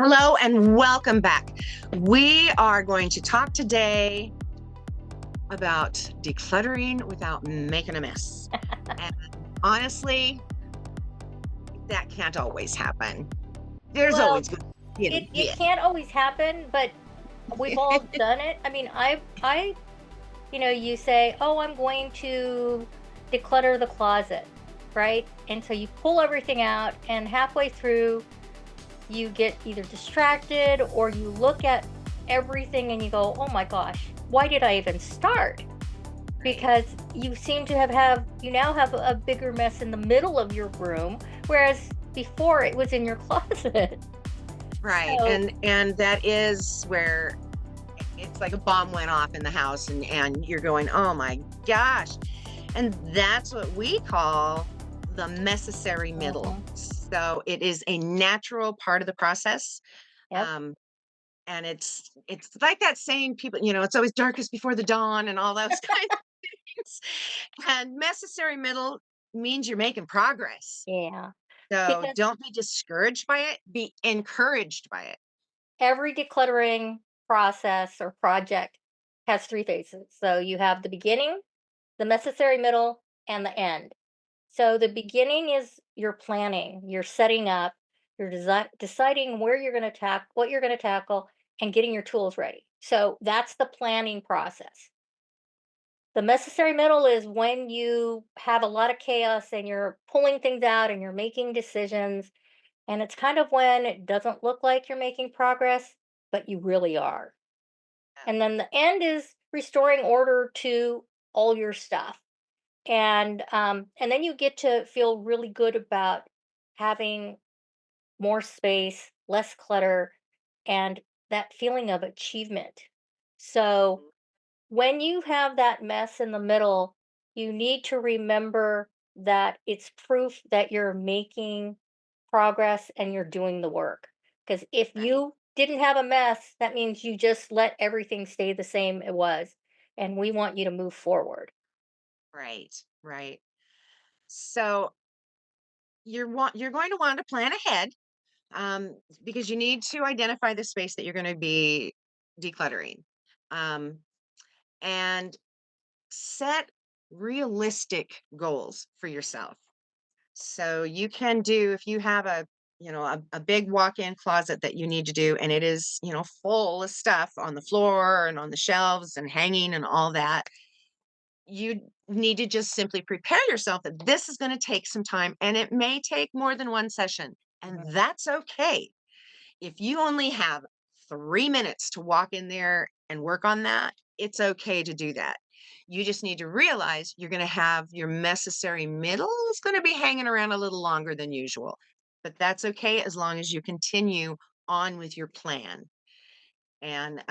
Hello and welcome back. We are going to talk today about decluttering without making a mess. And honestly, that can't always happen. There's Well, always going to be a it bit. can't always happen, but we've all done it. I mean, you say, "Oh, I'm going to declutter the closet," right? And so you pull everything out, and halfway through, you get either distracted or you look at everything and you go, "Oh my gosh, why did I even start?" Right. Because you seem to have you now have a bigger mess in the middle of your room, whereas before it was in your closet. Right. So And that is where it's like a bomb went off in the house and you're going, "Oh my gosh." And that's what we call the Messessary Middle. mhm. So it is a natural part of the process. Yep. Um, and it's like that saying, people, it's always darkest before the dawn and all those kinds of things. And Messessary Middle means you're making progress. Yeah. So Because don't be discouraged by it, be encouraged by it. every decluttering process or project has three phases. So you have the beginning, the necessary middle, and the end. So the beginning is your planning, you're setting up, you're deciding where you're going to what you're going to tackle, and getting your tools ready. So that's the planning process. The necessary middle is when you have a lot of chaos and you're pulling things out and you're making decisions. And it's kind of when it doesn't look like you're making progress, but you really are. Yeah. And then the end is restoring order to all your stuff. And then you get to feel really good about having more space, less clutter, and that feeling of achievement. So Mhm. when you have that mess in the middle, you need to remember that it's proof that you're making progress and you're doing the work. Because if Right. you didn't have a mess, that means you just let everything stay the same it was. And we want you to move forward. Right. Right. So you're going to want to plan ahead, because you need to identify the space that you're going to be decluttering, um, and set realistic goals for yourself. So you can do, if you have a big walk-in closet that you need to do, and it is, full of stuff on the floor and on the shelves and hanging and all that, you need to just simply prepare yourself that this is going to take some time and it may take more than one session. And Mhm. that's okay. If you only have 3 minutes to walk in there and work on that, it's okay to do that. You just need to realize you're going to have your necessary middle is going to be hanging around a little longer than usual. But that's okay as long as you continue on with your plan. And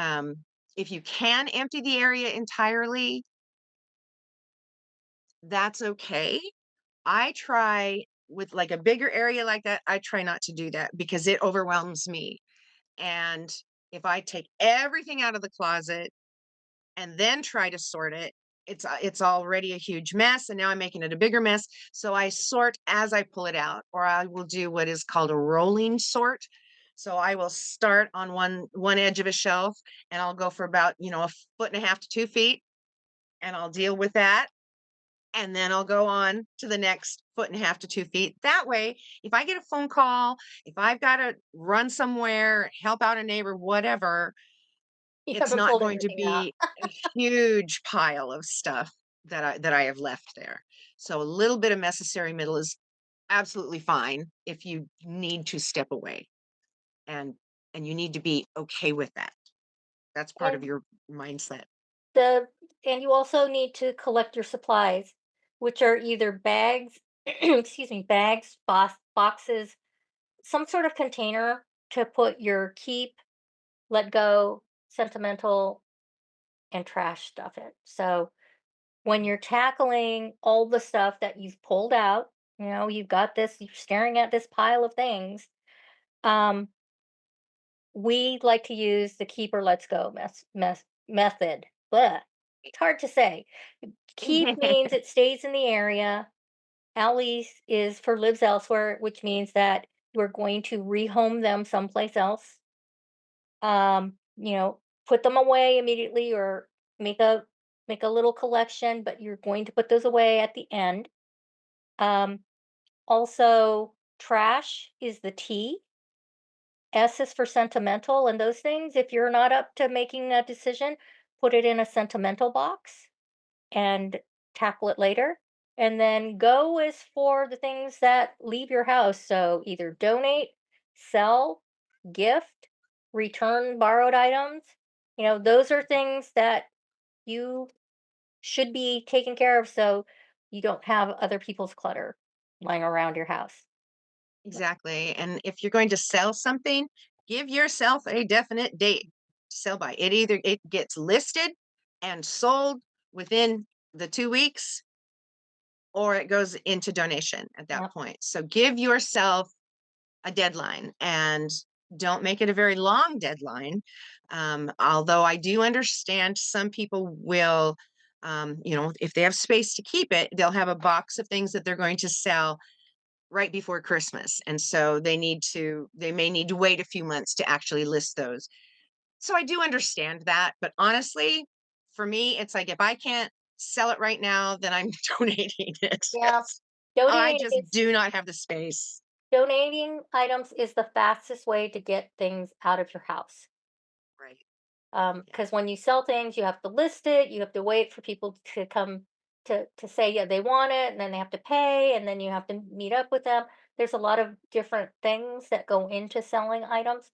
if you can empty the area entirely, that's okay. I try with like a bigger area like that, I try not to do that because it overwhelms me. And if I take everything out of the closet and then try to sort it, it's already a huge mess, and now I'm making it a bigger mess. So I sort as I pull it out, or I will do what is called a rolling sort. So I will start on one edge of a shelf, and I'll go for about, a foot and a half to 2 feet, and I'll deal with that, and then I'll go on to the next foot and a half to 2 feet. That way, if I get a phone call, if I've got to run somewhere, help out a neighbor, whatever, You it's haven't not pulled going to everything out. be a huge pile of stuff that I have left there. So a little bit of necessary middle is absolutely fine if you need to step away, and you need to be okay with that. That's part of And your mindset. the and you also need to collect your supplies, which are either bags, excuse me, bags, boxes, some sort of container to put your keep, let go, sentimental, and trash stuff in. So when you're tackling all the stuff that you've pulled out, you've got this, you're staring at this pile of things. Um, we like to use the keep or let's go method. But it's hard to say. Keep means it stays in the area. Lease is for lives elsewhere, which means that we're going to rehome them someplace else. Put them away immediately or make a make a little collection, but you're going to put those away at the end. Um, Also, trash is the T. S is for sentimental, and those things, if you're not up to making a decision, put it in a sentimental box and tackle it later. And then go is for the things that leave your house. So either donate, sell, gift, return borrowed items. Those are things that you should be taken care of so you don't have other people's clutter lying around your house. Exactly. And if you're going to sell something, give yourself a definite date to sell by. It gets listed and sold within the 2 weeks, or it goes into donation at that Yep. point. So give yourself a deadline and don't make it a very long deadline. Although I do understand some people will, if they have space to keep it, they'll have a box of things that they're going to sell right before Christmas. And so they may need to wait a few months to actually list those. So I do understand that. But honestly, for me, it's like if I can't sell it right now, then I'm donating it. Yeah. I Donating just is do not have the space. Donating items is the fastest way to get things out of your house. Right. Yeah. Because when you sell things, you have to list it, you have to wait for people to come to say, yeah, they want it, and then they have to pay, and then you have to meet up with them. There's a lot of different things that go into selling items.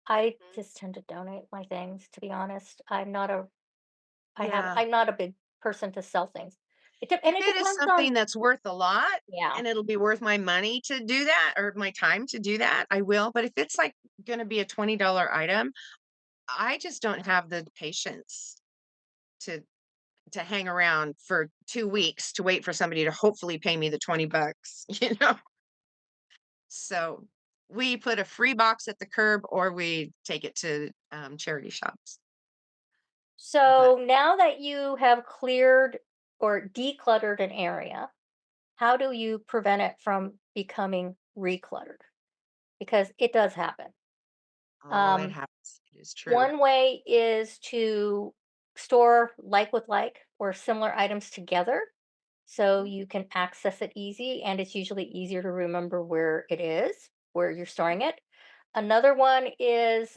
I Mhm. just tend to donate my things, to be honest. Yeah. I'm not a big person to sell things. And If it it is depends on, something that's worth a lot yeah. and it'll be worth my money to do that or my time to do that, I will. But if it's like going to be a $20 item, I just don't have the patience to hang around for 2 weeks to wait for somebody to hopefully pay me the 20 bucks, you know? So, we put a free box at the curb or we take it to, charity shops. But So now that you have cleared or decluttered an area, how do you prevent it from becoming recluttered? Because it does happen. oh, it Um, happens. It is true. One way is to store like with like or similar items together so Mhm, you can access it easy and it's usually easier to remember where it is, where you're mhm, storing it. Another one is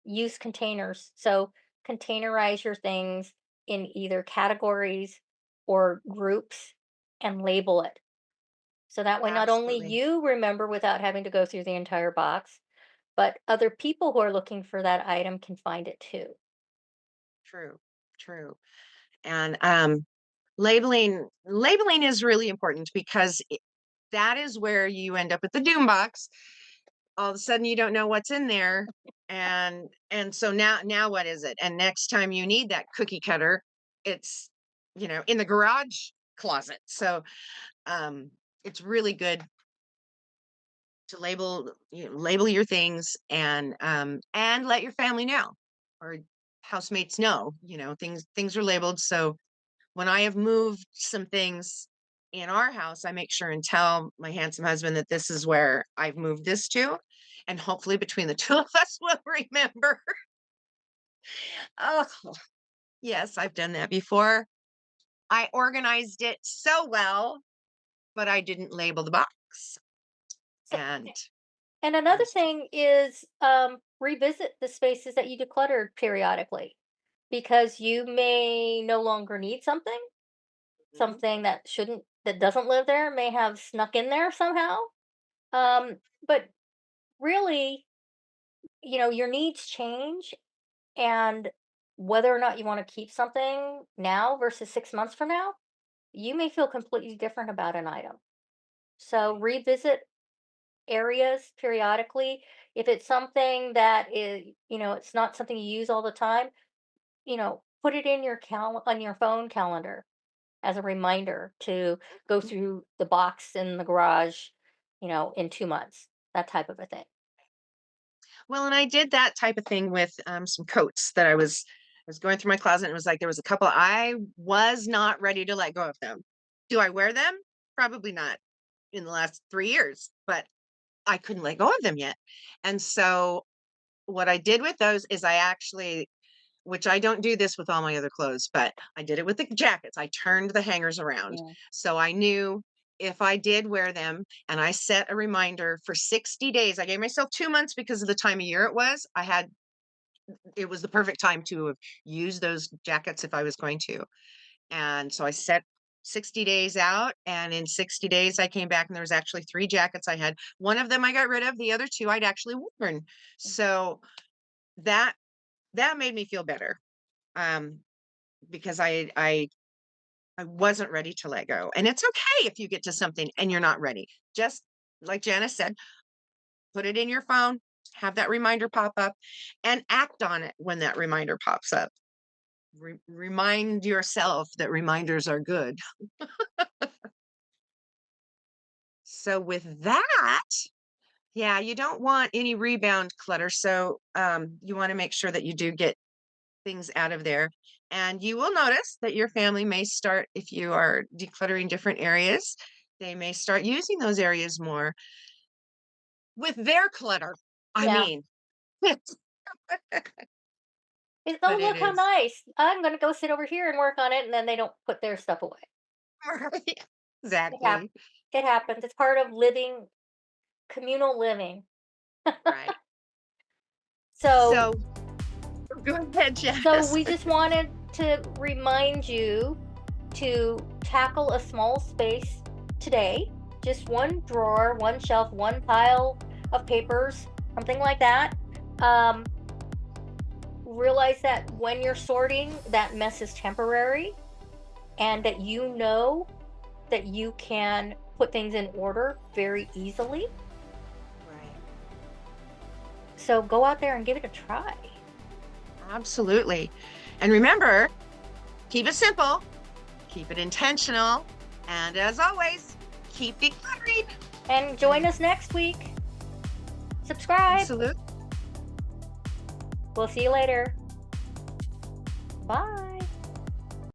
use containers. So containerize your things in either categories or groups and label it. So that way, not only absolutely. you remember without having to go through the entire box, but other people who are looking for that item can find it too. True, true. And, labeling is really important because that is where you end up at the doom box. All of a sudden, you don't know what's in there, and so now what is it? And next time you need that cookie cutter, it's, in the garage closet. So, um, it's really good to label your things and let your family know or housemates know, things are labeled. So when I have moved some things in our house, I make sure and tell my handsome husband that this is where I've moved this to. And hopefully between the two of us, we'll remember. Oh, yes, I've done that before. I organized it so well, but I didn't label the box. So, And and I another was, thing is revisit the spaces that you decluttered periodically because you may no longer need something. mhm, That doesn't live there may have snuck in there somehow. right, But really, your needs change, and whether or not you want to keep something now versus 6 months from now, you may feel completely different about an item. So right. revisit areas periodically. If it's something that it's not something you use all the time, put it in on your phone calendar as a reminder to go Mhm. through the box in the garage, in 2 months, that type of a thing. Well, and I did that type of thing with some coats that I was going through my closet and it was like there was a couple I was not ready to let go of them. Do I wear them? Probably not in the last 3 years, but I couldn't let go of them yet. And so what I did with those is I actually, which I don't do this with all my other clothes, but I did it with the jackets. I turned the hangers around. Yeah. So I knew if I did wear them, and I set a reminder for 60 days. I gave myself 2 months because of the time of year it was. It was the perfect time to have used those jackets if I was going to. And so I set 60 days out, and in 60 days I came back and there was actually 3 jackets I had. One of them I got rid of, the other 2 I'd actually worn. So that that made me feel better. Um, because I wasn't ready to let go. And it's okay if you get to something and you're not ready. Just like Janice said, put it in your phone, have that reminder pop up, and act on it when that reminder pops up. Remind yourself that reminders are good. So with that, yeah, you don't want any rebound clutter. So you want to make sure that you do get things out of there. And you will notice that your family may start, if you are decluttering different areas, they may start using those areas more with their clutter. I Yeah. mean, It's, oh, but it look how is nice. I'm gonna go sit over here and work on it, and then they don't put their stuff away. It hap exactly it happens. It's part of living communal living. right. So So go ahead, so Janice. we just wanted to remind you to tackle a small space today. Just one drawer, one shelf, one pile of papers, something like that. Um, Realize that when you're sorting, that mess is temporary, and that you know that you can put things in order very easily. Right. So go out there and give it a try. Absolutely. And remember, keep it simple, keep it intentional, and as always, keep decluttering. And join us next week. Subscribe. Absolutely. We'll see you later. Bye.